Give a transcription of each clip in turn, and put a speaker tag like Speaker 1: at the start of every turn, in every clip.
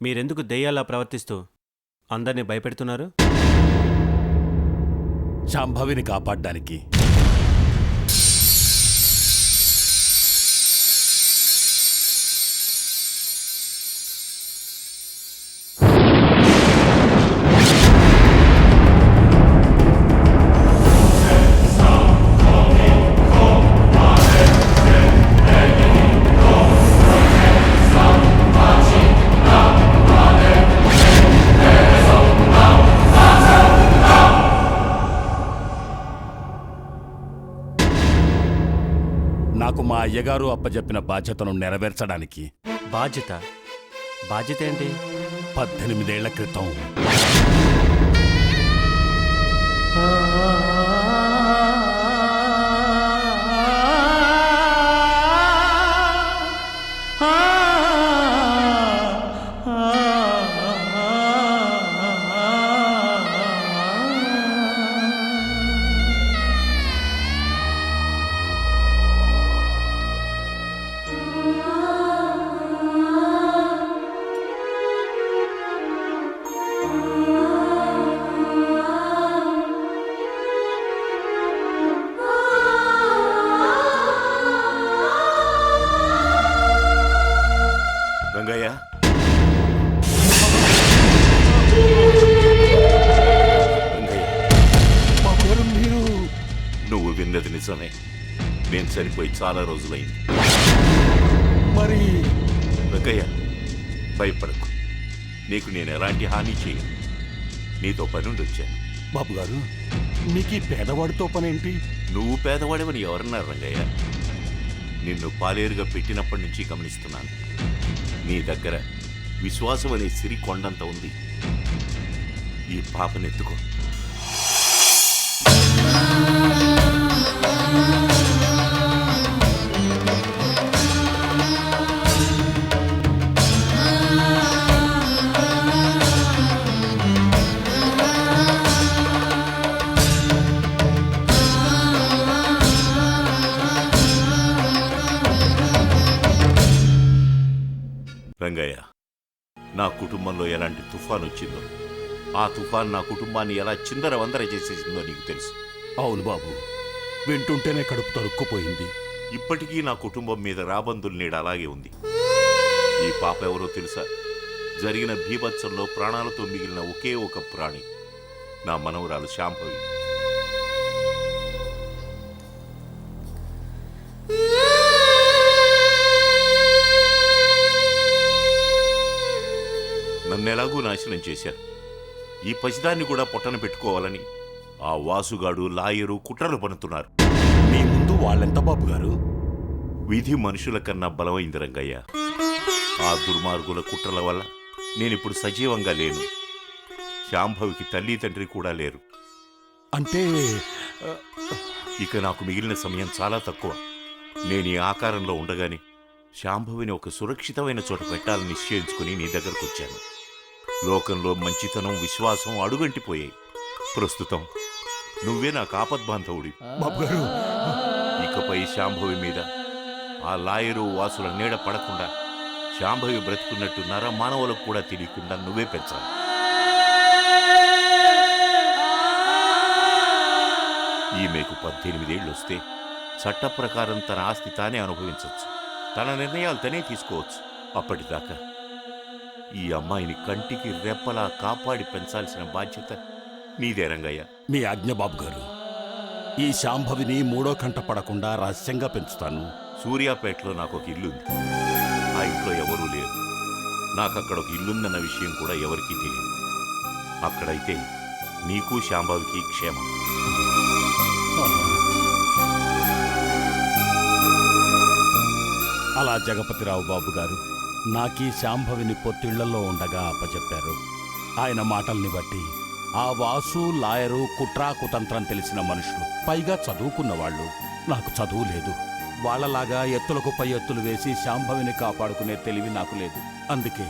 Speaker 1: మీరెందుకు దెయ్యాలా ప్రవర్తిస్తూ అందరినీ భయపెడుతున్నారు?
Speaker 2: శాంభవిని కాపాడ్డానికి. నాకు మా అయ్యగారు అప్పచెప్పిన బాధ్యతను నెరవేర్చడానికి.
Speaker 1: బాధ్యత? బాధ్యత ఏంటి?
Speaker 2: 18 ఏళ్ల క్రితం
Speaker 3: రంగయ్య,
Speaker 2: మీరు
Speaker 3: నువ్వు విన్నది నిజమే. నేను చనిపోయి చాలా రోజులైంది.
Speaker 2: మరి
Speaker 3: రంగయ్య, భయపడకు. నీకు నేను ఎలాంటి హాని చేయను. నీతో పనుండి వచ్చాను.
Speaker 2: బాబు గారు, మీకు ఈ పేదవాడితో పనేంటి?
Speaker 3: నువ్వు పేదవాడేవని ఎవరన్నారు రంగయ్య? నిన్ను పాలేరుగా పెట్టినప్పటి నుంచి గమనిస్తున్నాను. నీ దగ్గర విశ్వాసం అనే సిరి కొండంత ఉంది. ఈ పాపనెత్తుకో. రంగయ్య, నా కుటుంబంలో ఎలాంటి తుఫాన్ వచ్చిందో, ఆ తుఫాన్ నా కుటుంబాన్ని ఎలా చిందరవందర చేసేసిందో నీకు తెలుసు.
Speaker 2: అవును బాబు, వింటుంటేనే కడుపు తరుక్కుపోయింది.
Speaker 3: ఇప్పటికీ నా కుటుంబం మీద రాబందుల నీడ అలాగే ఉంది. ఈ పాప ఎవరో తెలుసా? జరిగిన భీభత్సంలో ప్రాణాలతో మిగిలిన ఒకే ఒక ప్రాణి, నా మనవరాలు శాంభవి. నన్నెలాగూ నాశనం చేశారు. ఈ పసిదాన్ని కూడా పొట్టన పెట్టుకోవాలని ఆ వాసుగాడు, లాయరు కుట్రలు పన్నుతున్నారు.
Speaker 2: మీ ముందు వాళ్ళెంత బాబు గారు?
Speaker 3: విధి మనుషుల కన్నా బలమైంది రంగయ్య. ఆ దుర్మార్గుల కుట్రల వల్ల నేనిప్పుడు సజీవంగా లేను. శాంభవికి తల్లి తండ్రి కూడా లేరు.
Speaker 2: అంటే
Speaker 3: ఇక నాకు మిగిలిన సమయం చాలా తక్కువ. నేను ఈ ఆకారంలో ఉండగానే శాంభవిని ఒక సురక్షితమైన చోట పెట్టాలని నిశ్చయించుకుని నీ దగ్గరకు వచ్చాను. లోకంలో మంచితనం, విశ్వాసం అడుగంటిపోయాయి. ప్రస్తుతం నువ్వే నాకు ఆపద్బాంధవుడి.
Speaker 2: బాబు గారు,
Speaker 3: ఇకపై శాంభవి మీద ఆ లాయరు, వాసుల నీడ పడకుండా శాంభవి బ్రతుకున్నట్టు నర మానవులకు కూడా తెలియకుండా నువ్వే పెంచాలి. ఈమెకు 18 ఏళ్ళు వస్తే చట్ట ప్రకారం తన ఆస్తి తానే అనుభవించవచ్చు. తన నిర్ణయాలు తనే తీసుకోవచ్చు. అప్పటిదాకా ఈ అమ్మాయిని కంటికి రెప్పలా కాపాడి పెంచాల్సిన బాధ్యత నీదే రంగయ్య.
Speaker 2: మీ ఆజ్ఞ బాబు గారు. ఈ శాంభవిని 3వ కంట పడకుండా రహస్యంగా పెంచుతాను.
Speaker 3: సూర్యాపేటలో నాకు ఒక ఇల్లుంది. ఆ ఇంట్లో ఎవరూ లేరు. నాకు అక్కడ ఒక ఇల్లుందన్న విషయం కూడా ఎవరికీ తెలియదు. అక్కడైతే నీకు శాంభవికి క్షేమం.
Speaker 2: అలా జగపతిరావు బాబు గారు నాకీ శాంభవిని పొత్తిళ్లలో ఉండగా అప్పచెప్పారు. ఆయన మాటల్ని బట్టి ఆ వాసు, లాయరు కుట్రా కుతంత్రం తెలిసిన మనుషులు, పైగా చదువుకున్నవాళ్ళు. నాకు చదువు లేదు. వాళ్లలాగా ఎత్తులకు పై ఎత్తులు వేసి శాంభవిని కాపాడుకునే తెలివి నాకు లేదు. అందుకే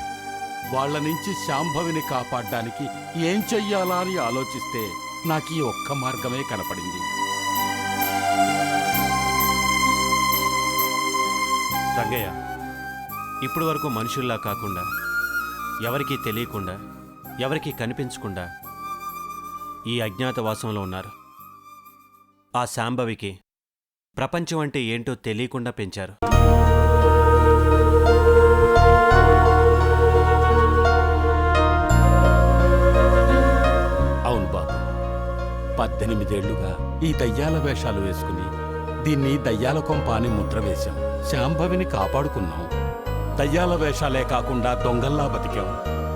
Speaker 2: వాళ్ల నుంచి శాంభవిని కాపాడడానికి ఏం చెయ్యాలా అని ఆలోచిస్తే నాకీ ఒక్క మార్గమే కనపడింది.
Speaker 1: రంగయ్య, ఇప్పుడు వరకు మనుషుల్లా కాకుండా ఎవరికీ తెలియకుండా ఎవరికీ కనిపించకుండా ఈ అజ్ఞాతవాసంలో ఉన్నారు. ఆ శాంభవికి ప్రపంచం అంటే ఏంటో తెలియకుండా పెంచారు.
Speaker 2: అవును బాబు, 18 ఏళ్లుగా ఈ దయ్యాల వేషాలు వేసుకుని దీన్ని దయ్యాల కొంప అని ముద్ర వేశాం. శాంభవిని కాపాడుకున్నాం. దయ్యాల వేషాలే కాకుండా దొంగల్లా బతికాం.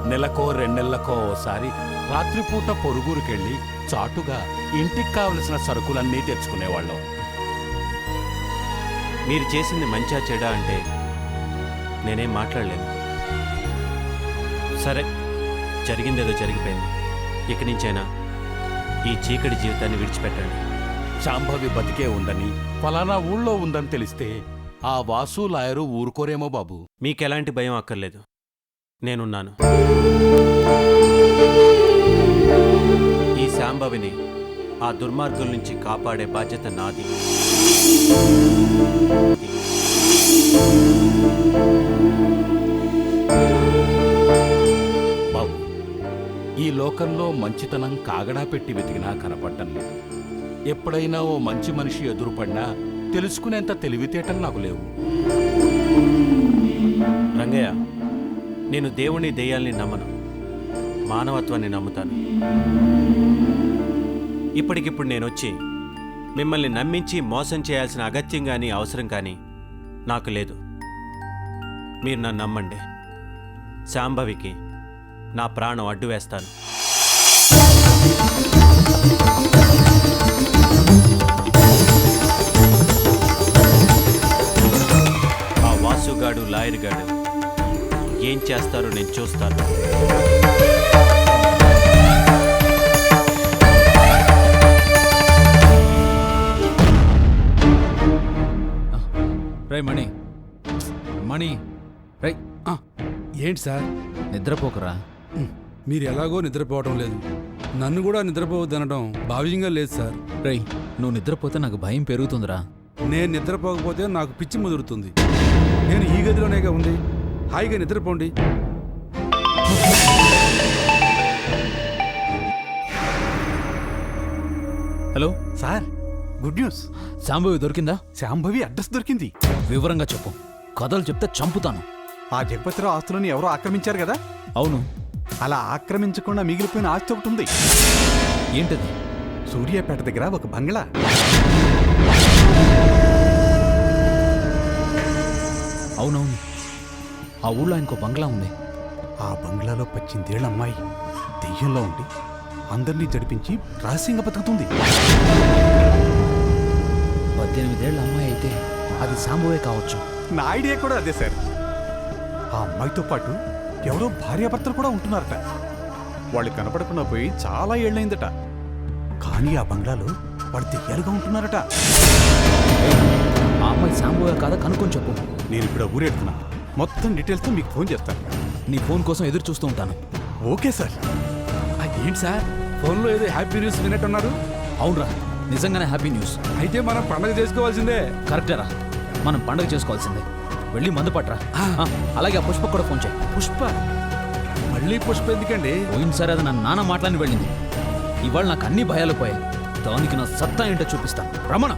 Speaker 2: నెలకో 2 నెలలకో ఓసారి రాత్రిపూట పొరుగురికెళ్ళి చాటుగా ఇంటికి కావలసిన సరుకులన్నీ తెచ్చుకునేవాళ్ళం.
Speaker 1: మీరు చేసింది మంచా చెడా అంటే నేనేం మాట్లాడలేను. సరే, జరిగిందేదో జరిగిపోయింది. ఇక నుంచైనా ఈ చీకటి జీవితాన్ని విడిచిపెట్టండి.
Speaker 2: శాంభవి బతికే ఉందని, ఫలానా ఊళ్ళో ఉందని తెలిస్తే ఆ వాసు లాయరు ఊరుకోరేమో బాబు.
Speaker 1: మీకెలాంటి భయం అక్కర్లేదు, నేనున్నాను. ఈ శాంభవిని ఆ దుర్మార్గుల నుంచి కాపాడే బాధ్యత నాది.
Speaker 2: బాబు, ఈ లోకంలో మంచితనం కాగడా పెట్టి వెతికినా కనపడ్డం లేదు. ఎప్పుడైనా ఓ మంచి మనిషి ఎదురుపడినా తెలుసుకునేంత తెలివితేటలు నాకు లేవు.
Speaker 1: రంగయ్య, నేను దేవుని దెయ్యాల్ని నమ్మను, మానవత్వాన్ని నమ్ముతాను. ఇప్పటికిప్పుడు నేనొచ్చి మిమ్మల్ని నమ్మించి మోసం చేయాల్సిన అగత్యం కానీ అవసరం కానీ నాకు లేదు. మీరు నన్ను నమ్మండి. శాంభవికి నా ప్రాణం అడ్డు వేస్తాను. ఆ వాసుగాడు లాయర్ గాడు ఏం చేస్తారో నేను చూస్తాను.
Speaker 4: రై మణి, మణి, రై.
Speaker 5: ఏంటి సార్?
Speaker 4: నిద్రపోకరా.
Speaker 5: మీరు ఎలాగో నిద్రపోవటం లేదు, నన్ను కూడా నిద్రపోవద్దనడం భావ్యంగా లేదు సార్.
Speaker 4: రై, నువ్వు నిద్రపోతే నాకు భయం పెరుగుతుందిరా.
Speaker 5: నేను నిద్రపోకపోతే నాకు పిచ్చి ముదురుతుంది. నేను ఈ గదిలోనేగా ఉంది, హాయిగా నిద్రపోండి.
Speaker 4: Hello
Speaker 5: sir, good news.
Speaker 4: Shambhavi దొరికిందా?
Speaker 5: శాంభవి అడ్రస్ దొరికింది.
Speaker 4: వివరంగా చెప్పు, కథలు చెప్తే చంపుతాను.
Speaker 5: ఆ జగపతిరావు ఆస్తులని ఎవరో ఆక్రమించారు కదా?
Speaker 4: అవును.
Speaker 5: అలా ఆక్రమించకుండా మిగిలిపోయిన ఆస్తి ఒకటి ఉంది.
Speaker 4: ఏంటది?
Speaker 5: సూర్యాపేట దగ్గర ఒక బంగ్లా.
Speaker 4: అవునవును, ఆ ఊళ్ళో ఇంకో బంగ్లా ఉంది.
Speaker 5: ఆ బంగ్లాలో 18 ఏళ్ల అమ్మాయి దెయ్యంలో ఉండి అందరినీ జడిపించి రహస్యంగా బతుకుతుంది.
Speaker 4: 18 ఏళ్ల అమ్మాయి అయితే అది శాంభవే కావచ్చు.
Speaker 5: నా ఐడియా కూడా అదే సార్. ఆ అమ్మాయితో పాటు ఎవరో భార్యాభర్తలు కూడా ఉంటున్నారట. వాళ్ళు కనపడకుండా పోయి చాలా ఏళ్ళైందట. కానీ ఆ బంగ్లాలో వాళ్ళు దెయ్యాలుగా ఉంటున్నారట.
Speaker 4: ఆ అమ్మాయి శాంభవే కాదా కనుక్కొని చెప్పు.
Speaker 5: నేను ఇప్పుడు ఊరెడుతున్నా, మొత్తం డీటెయిల్స్తో మీకు ఫోన్ చేస్తాను.
Speaker 4: నీ ఫోన్ కోసం ఎదురు చూస్తూ ఉంటాను.
Speaker 5: Okay sir. ఏంటి సార్, ఫోన్లో ఏదో హ్యాపీ న్యూస్ విన్నట్టున్నారు?
Speaker 4: అవునరా, నిజంగానే హ్యాపీ న్యూస్.
Speaker 5: అయితే మనం పండగ చేసుకోవాల్సిందే.
Speaker 4: కరెక్టేరా, మనం పండగ చేసుకోవాల్సిందే. వెళ్ళి మందు పట్రా. అలాగే ఆ పుష్ప కూడా ఫోన్ చేయి.
Speaker 5: పుష్ప? మళ్ళీ పుష్ప ఎందుకండి?
Speaker 4: పోయినసారి అది నా నాన్న మాటలని వెళ్ళింది. ఇవాళ నాకు అన్ని భయాలు పోయాయి. దానికి నా సత్తా ఏంటో చూపిస్తాను. రమణ,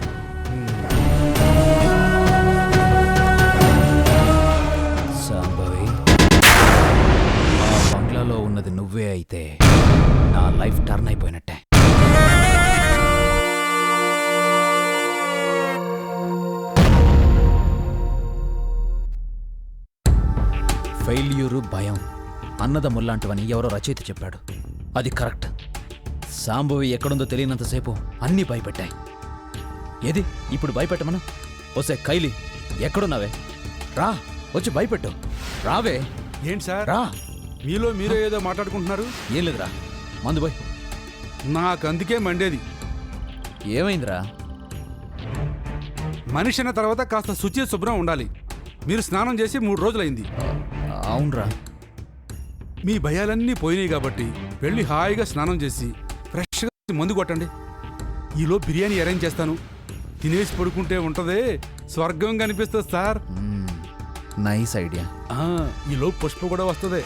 Speaker 4: శాంభవి, ఆ బంగ్లాలో ఉన్నది నువ్వే అయితే నా లైఫ్ టర్న్ అయిపోయినట్టే. ఫెయిల్యూరు, భయం అన్నదమ్ముల్లాంటివని ఎవరో రచయిత చెప్పాడు. అది కరెక్ట్. శాంభవి ఎక్కడుందో తెలియనంతసేపు అన్నీ భయపెట్టాయి. ఏది ఇప్పుడు భయపెట్టమను? ఓసే కైలి, ఎక్కడున్నావే? రా, వచ్చి భయపెట్టు. రావే.
Speaker 5: ఏంటి సార్,
Speaker 4: రా.
Speaker 5: మీలో మీరే ఏదో మాట్లాడుకుంటున్నారు?
Speaker 4: ఏం లేదురా, మందు పోయ్.
Speaker 5: నాకు అందుకే మండేది.
Speaker 4: ఏమైందిరా?
Speaker 5: మనిషి అన్న తర్వాత కాస్త శుచి శుభ్రం ఉండాలి. మీరు స్నానం చేసి 3 రోజులైంది.
Speaker 4: అవునరా.
Speaker 5: మీ భయాలన్నీ పోయినాయి కాబట్టి వెళ్ళి హాయిగా స్నానం చేసి ఫ్రెష్గా మందు కొట్టండి. ఈలో బిర్యానీ అరేంజ్ చేస్తాను. తినేసి పడుకుంటే ఉంటదే స్వర్గం కనిపిస్తుంది సార్.
Speaker 4: Nice idea.
Speaker 5: ఈలో పుష్ప కూడా వస్తుంది.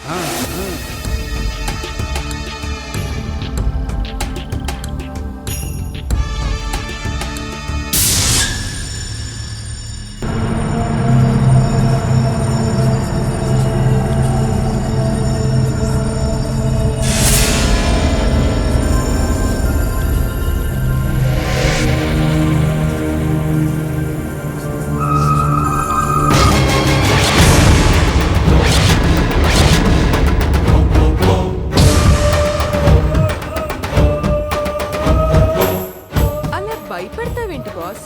Speaker 6: అలా భయపడతావేంటి బాస్?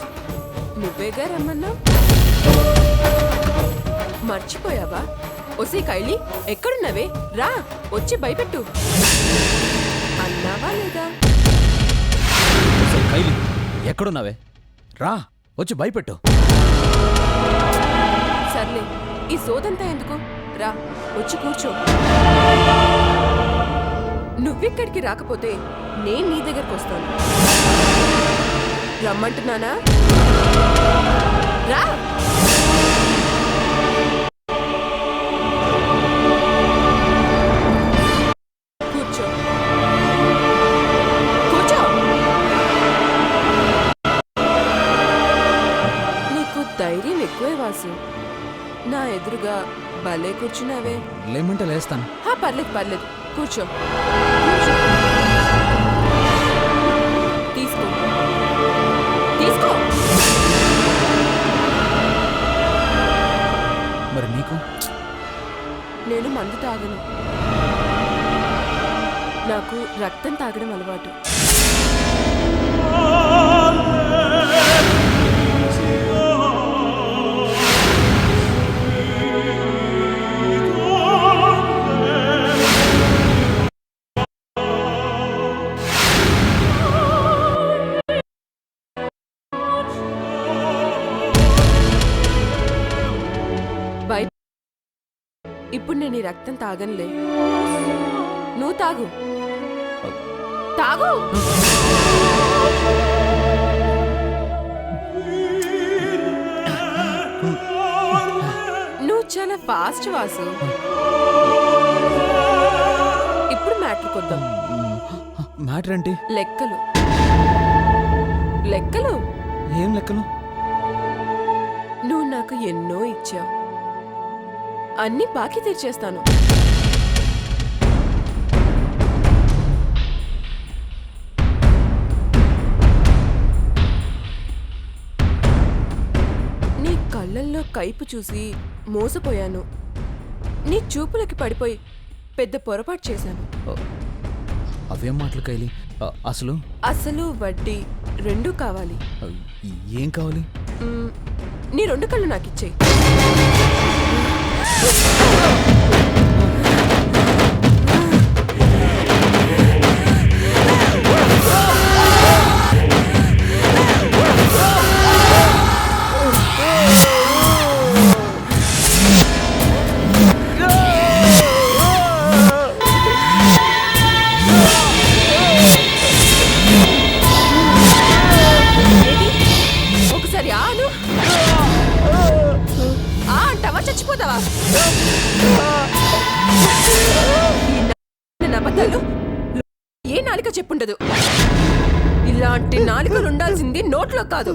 Speaker 6: నువ్వేగా రమ్మన్నా. మర్చిపోయావా? ఒసే కైలి, ఎక్కడున్నావే? రా, వచ్చి భయపెట్టు అన్నావా లేదా?
Speaker 4: కైలి ఎక్కడున్నావే? రా వచ్చి భయపెట్టు.
Speaker 6: సర్లే, ఈ సోదంతా ఎందుకు? రా, వచ్చి కూర్చో. నువ్విక్కడికి రాకపోతే నేను నీ దగ్గరకు వస్తాను. రమ్మంటున్నానా? రా. కూర్చో, కూర్చో. నీకు ధైర్యం ఎక్కువే వాసు. నా ఎదురుగా భలే కూర్చున్నావే.
Speaker 4: లేమంటే లేస్తాను.
Speaker 6: పర్లేదు పర్లేదు, కూర్చో కూర్చో. తీసుకో తీసుకో.
Speaker 4: మరి నీకు?
Speaker 6: నేను మందు తాగను. నాకు రక్తం తాగడం అలవాటు. ఇప్పుడు నేను ఈ రక్తం తాగనులే. నువ్వు తాగు, తాగు. నువ్వు చాలా ఫాస్ట్ వాసు. ఇప్పుడు మ్యాటర్ కొద్దాం.
Speaker 4: మ్యాటర్ ఏంటి?
Speaker 6: లెక్కలు. లెక్కలు?
Speaker 4: ఏం లెక్కలు?
Speaker 6: నువ్వు నాకు ఎన్నో ఇచ్చావు, అన్ని బాకీ తీర్చేస్తాను. నీ కళ్ళల్లో కైపు చూసి మోసపోయాను. నీ చూపులకి పడిపోయి పెద్ద పొరపాటు చేశాను.
Speaker 4: అవేం మాటలు కైలి? అసలు
Speaker 6: అసలు వడ్డీ రెండూ కావాలి.
Speaker 4: ఏం కావాలి?
Speaker 6: నీ రెండు కళ్ళు నాకిచ్చేయి. ఒకసారి ఆను. అంటావా చచ్చిపోతావా? అబద్ధాలు ఏ నాలిక చెప్పుండదు. ఇలాంటి నాలికలు ఉండాల్సింది నోట్లో కాదు.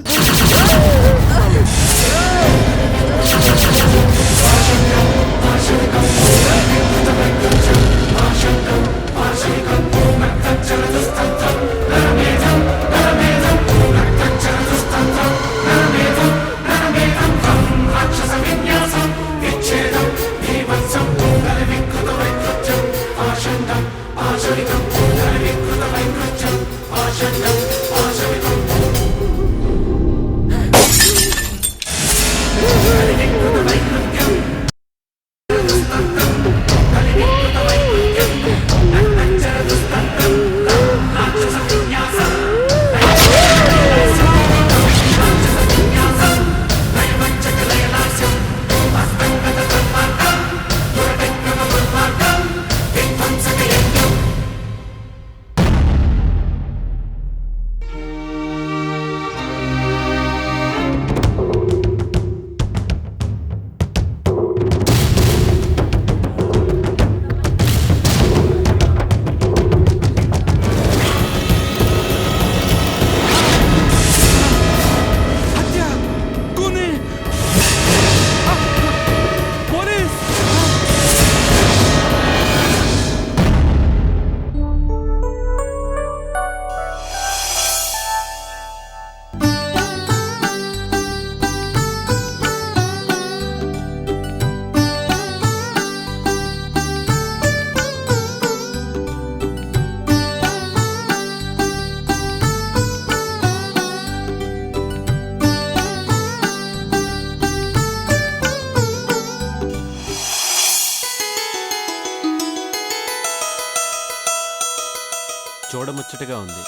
Speaker 1: చూడముచ్చటగా ఉంది.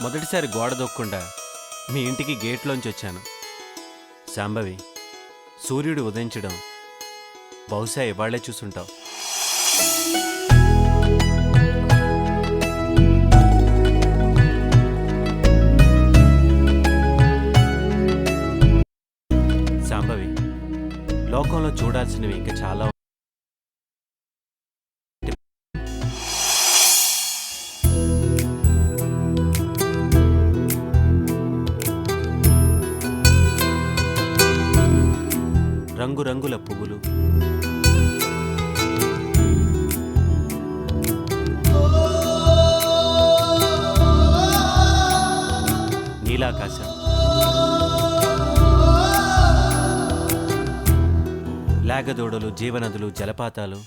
Speaker 1: మొదటిసారి గోడ దొక్కకుండా మీ ఇంటికి గేట్లోంచి వచ్చాను. శాంభవి, సూర్యుడు ఉదయించడం బహుశా ఇవాళ్లే చూసుంటావు. శాంభవి, లోకంలో చూడాల్సినవి ఇంకా చాలా రంగురంగుల పువ్వులు, నీలాకాశం, లేగదూడలు, జీవనదులు, జలపాతాలు,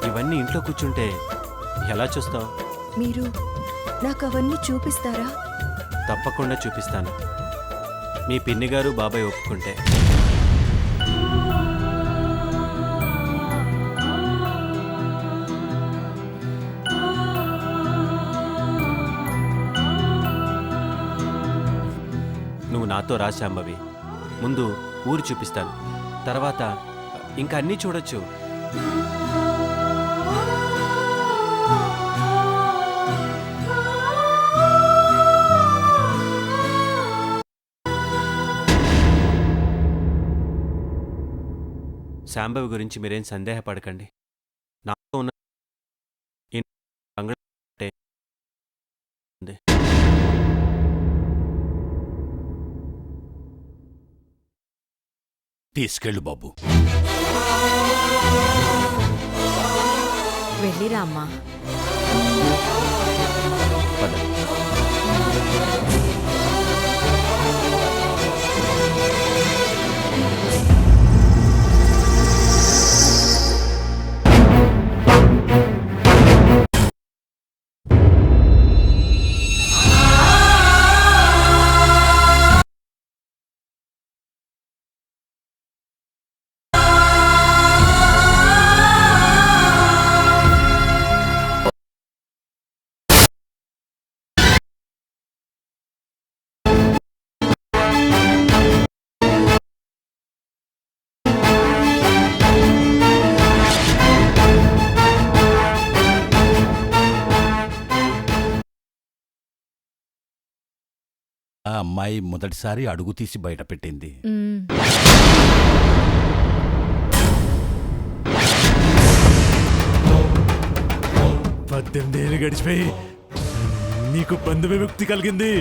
Speaker 1: ఇవన్నీ ఇంట్లో కూర్చుంటే ఎలా చూస్తావు?
Speaker 7: మీరు నాకు అవన్నీ చూపిస్తారా?
Speaker 1: తప్పకుండా చూపిస్తాను, మీ పిన్ని గారు బాబాయ్ ఒప్పుకుంటే. నువ్వు నాతో రా శాంభవి. ముందు ఊరు చూపిస్తాను, తర్వాత ఇంకా అన్నీ చూడొచ్చు. శాంభవి గురించి మీరేం సందేహపడకండి. నాతో ఉన్న ఉంది.
Speaker 2: తీసుకెళ్ళు బాబు.
Speaker 7: వెళ్ళిరా అమ్మా.
Speaker 1: పద.
Speaker 2: ఆ అమ్మాయి మొదటిసారి అడుగు తీసి బయటపెట్టింది.
Speaker 8: 18 ఏళ్ళు గడిచిపోయి నీకు బంధు విముక్తి కలిగింది.